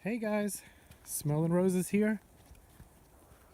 Hey guys, Smelling Roses here.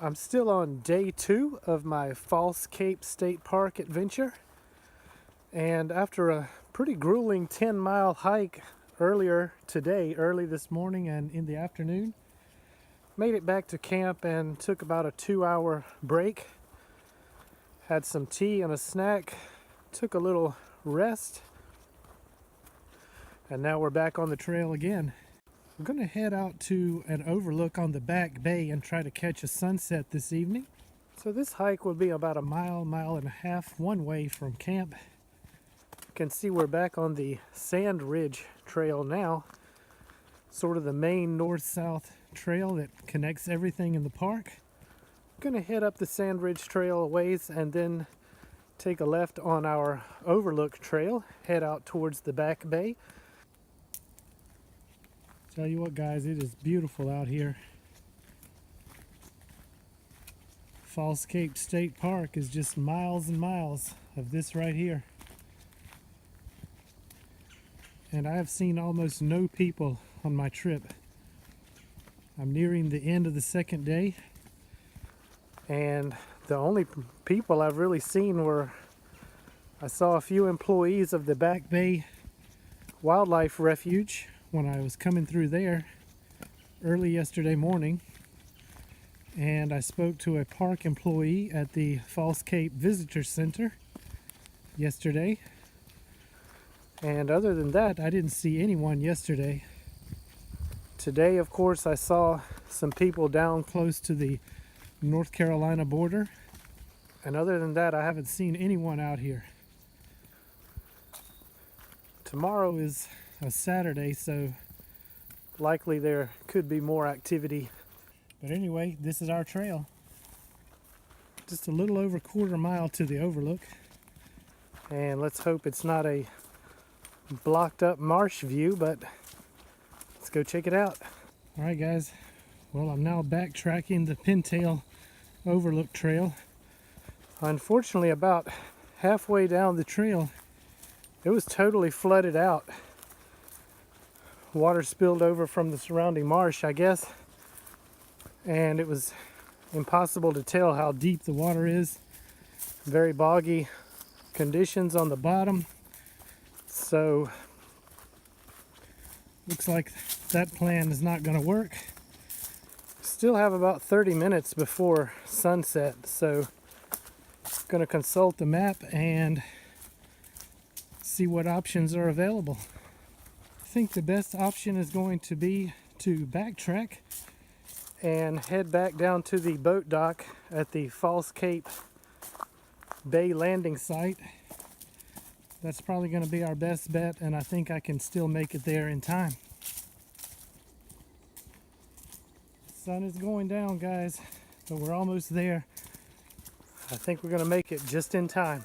I'm still on day 2 of my False Cape State Park adventure, and after a pretty grueling 10-mile hike earlier today, early this morning and in the afternoon, made it back to camp and took about a 2-hour break. Had some tea and a snack, took a little rest, and now we're back on the trail again. I'm going to head out to an overlook on the back bay and try to catch a sunset this evening. So this hike will be about a mile and a half one way from camp. You can see we're back on the Sandbridge trail now, sort of the main north-south trail that connects everything in the park. I'm going to head up the Sandbridge trail a ways and then take a left on our Overlook trail, head out towards the back bay. Tell you what guys, it is beautiful out here. False Cape State Park is just miles and miles of this right here. And I have seen almost no people on my trip. I'm nearing the end of the second day, and the only people I've really seen were, I saw a few employees of the Back Bay Wildlife Refuge when I was coming through there early yesterday morning, and I spoke to a park employee at the False Cape Visitor Center yesterday, and other than that I didn't see anyone yesterday. Today, of course, I saw some people down close to the North Carolina border, and other than that I haven't seen anyone out here. Tomorrow is a Saturday, so likely there could be more activity. But anyway, this is our trail. Just a little over quarter mile to the Overlook, and let's hope it's not a blocked up marsh view, but let's go check it out. Alright guys, well, I'm now backtracking the Pintail Overlook trail. Unfortunately, about halfway down the trail it was totally flooded out. Water spilled over from the surrounding marsh, I guess, and it was impossible to tell how deep the water is. Very boggy conditions on the bottom, so looks like that plan is not going to work. Still have about 30 minutes before sunset, so I'm going to consult the map and see what options are available. I think the best option is going to be to backtrack and head back down to the boat dock at the False Cape Bay landing site. That's probably going to be our best bet, and I think I can still make it there in time. The sun is going down, guys, but we're almost there. I think we're going to make it just in time.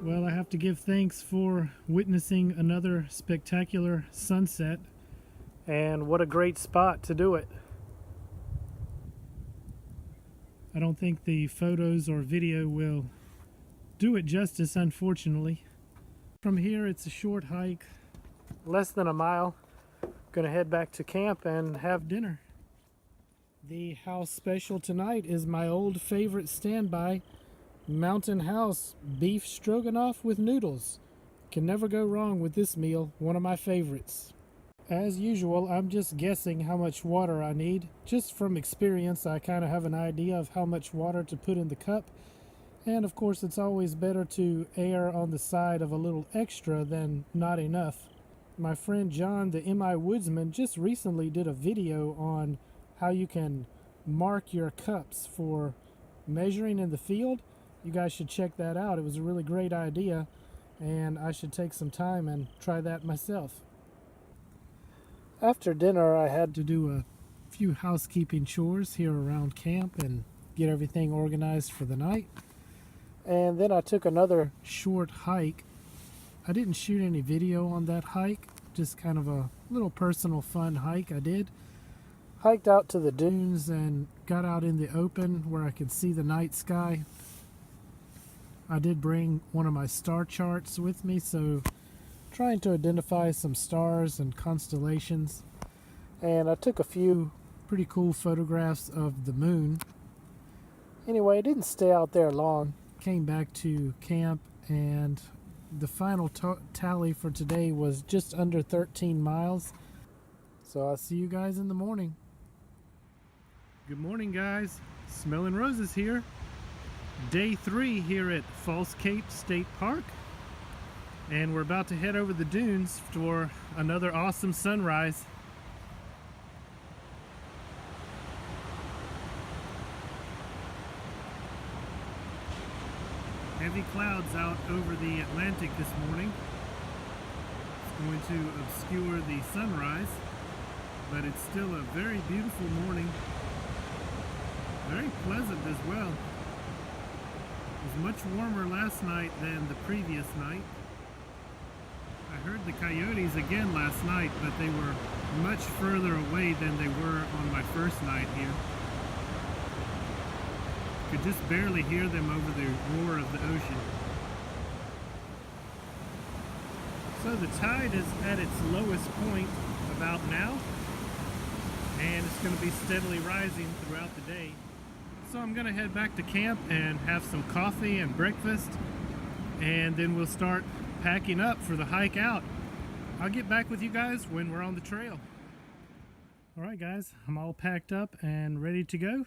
Well, I have to give thanks for witnessing another spectacular sunset, and what a great spot to do it. I don't think the photos or video will do it justice, unfortunately. From here it's a short hike, less than a mile. Gonna head back to camp and have dinner. The house special tonight is my old favorite standby Mountain House beef stroganoff with noodles. Can never go wrong with this meal, one of my favorites. As usual, I'm just guessing how much water I need. Just from experience, I kind of have an idea of how much water to put in the cup. And of course, it's always better to err on the side of a little extra than not enough. My friend John, the MI Woodsman, just recently did a video on how you can mark your cups for measuring in the field. You guys should check that out. It was a really great idea, and I should take some time and try that myself. After dinner, I had to do a few housekeeping chores here around camp and get everything organized for the night. And then I took another short hike. I didn't shoot any video on that hike, just kind of a little personal fun hike I did. Hiked out to the dunes and got out in the open where I could see the night sky. I did bring one of my star charts with me, so trying to identify some stars and constellations. And I took a few pretty cool photographs of the moon. Anyway, I didn't stay out there long. Came back to camp, and the final tally for today was just under 13 miles. So I'll see you guys in the morning. Good morning, guys. Smelling Roses here. Day 3 here at False Cape State Park. And we're about to head over the dunes for another awesome sunrise. Heavy clouds out over the Atlantic this morning. It's going to obscure the sunrise, but it's still a very beautiful morning. Very pleasant as well. It was much warmer last night than the previous night. I heard the coyotes again last night, but they were much further away than they were on my first night here. Could just barely hear them over the roar of the ocean. So the tide is at its lowest point about now, and it's going to be steadily rising throughout the day. So I'm going to head back to camp and have some coffee and breakfast, and then we'll start packing up for the hike out. I'll get back with you guys when we're on the trail. Alright guys, I'm all packed up and ready to go.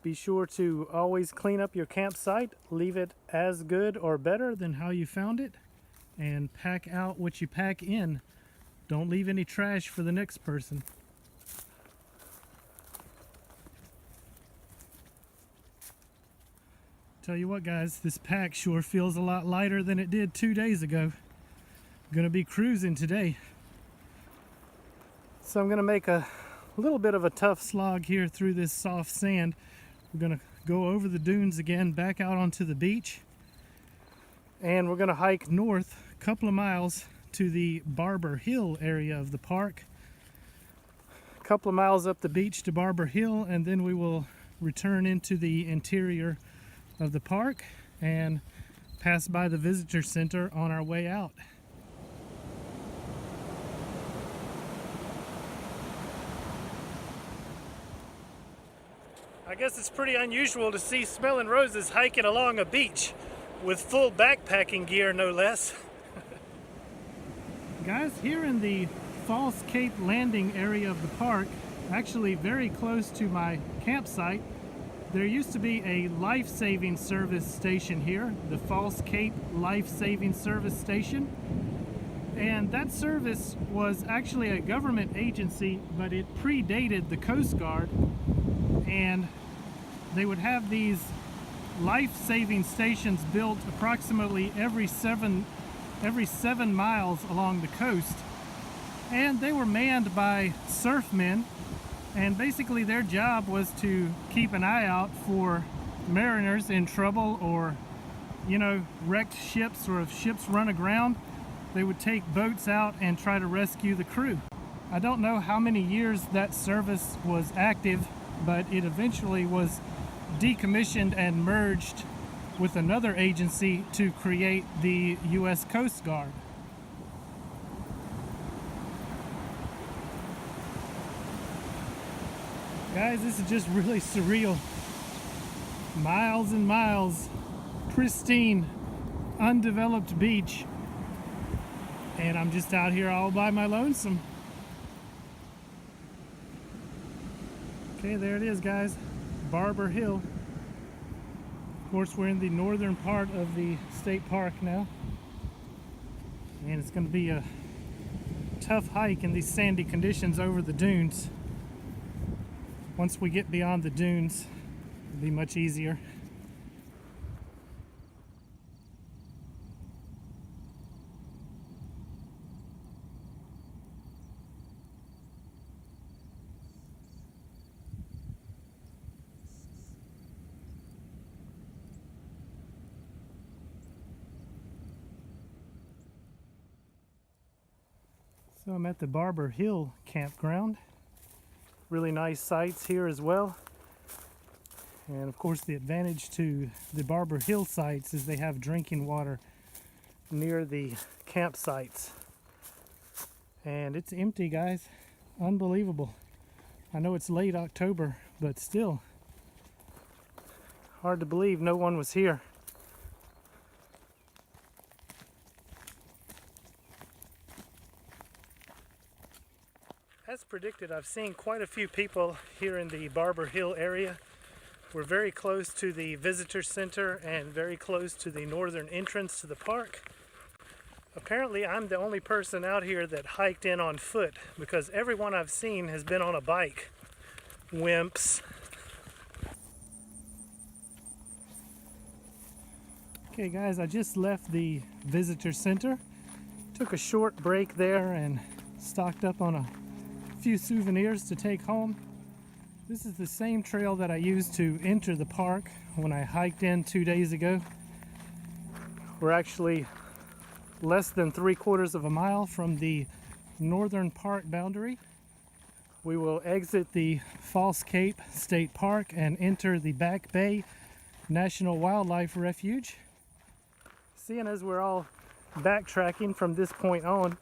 Be sure to always clean up your campsite, leave it as good or better than how you found it, and pack out what you pack in. Don't leave any trash for the next person. Tell you what guys, this pack sure feels a lot lighter than it did 2 days ago. Gonna be cruising today. So I'm gonna make a little bit of a tough slog here through this soft sand. We're gonna go over the dunes again, back out onto the beach, and we're gonna hike north a couple of miles to the Barbour Hill area of the park. A couple of miles up the beach to Barbour Hill, and then we will return into the interior of the park and pass by the visitor center on our way out. I guess it's pretty unusual to see Smelling Roses hiking along a beach with full backpacking gear, no less. Guys, here in the False Cape landing area of the park, actually very close to my campsite, there used to be a life-saving service station here, the False Cape Life-Saving Service Station. And that service was actually a government agency, but it predated the Coast Guard. And they would have these life-saving stations built approximately every seven miles along the coast. And they were manned by surfmen. And basically their job was to keep an eye out for mariners in trouble, or, you know, wrecked ships, or if ships run aground, they would take boats out and try to rescue the crew. I don't know how many years that service was active, but it eventually was decommissioned and merged with another agency to create the U.S. Coast Guard. Guys, this is just really surreal. Miles and miles, pristine, undeveloped beach, and I'm just out here all by my lonesome. Okay, there it is, guys. Barbour Hill. Of course, we're in the northern part of the state park now, and it's going to be a tough hike in these sandy conditions over the dunes. Once we get beyond the dunes, it'll be much easier. So I'm at the Barbour Hill Campground. Really nice sights here as well. And of course the advantage to the Barbour Hill sites is they have drinking water near the campsites. And it's empty, guys. Unbelievable. I know it's late October, but still hard to believe no one was here. As predicted, I've seen quite a few people here in the Barbour Hill area. We're very close to the visitor center and very close to the northern entrance to the park. Apparently, I'm the only person out here that hiked in on foot because everyone I've seen has been on a bike. Wimps. Okay guys, I just left the visitor center. Took a short break there and stocked up on a few souvenirs to take home. This is the same trail that I used to enter the park when I hiked in 2 days ago. We're actually less than 3/4 of a mile from the northern park boundary. We will exit the False Cape State Park and enter the Back Bay National Wildlife Refuge. Seeing as we're all backtracking from this point on,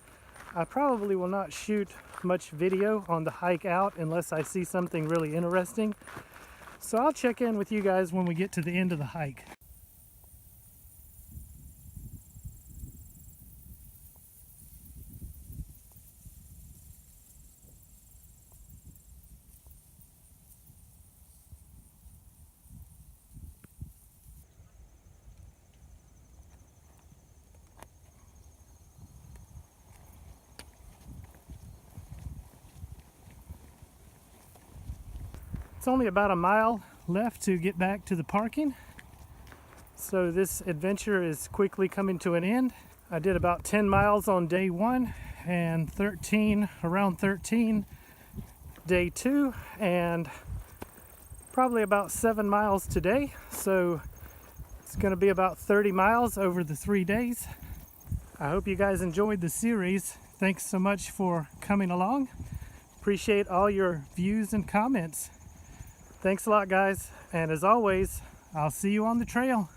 I probably will not shoot much video on the hike out unless I see something really interesting. So I'll check in with you guys when we get to the end of the hike. It's only about a mile left to get back to the parking. So this adventure is quickly coming to an end. I did about 10 miles on day 1 and around 13 day 2, and probably about 7 miles today. So it's going to be about 30 miles over the 3 days. I hope you guys enjoyed the series. Thanks so much for coming along. Appreciate all your views and comments. Thanks a lot, guys, and as always, I'll see you on the trail.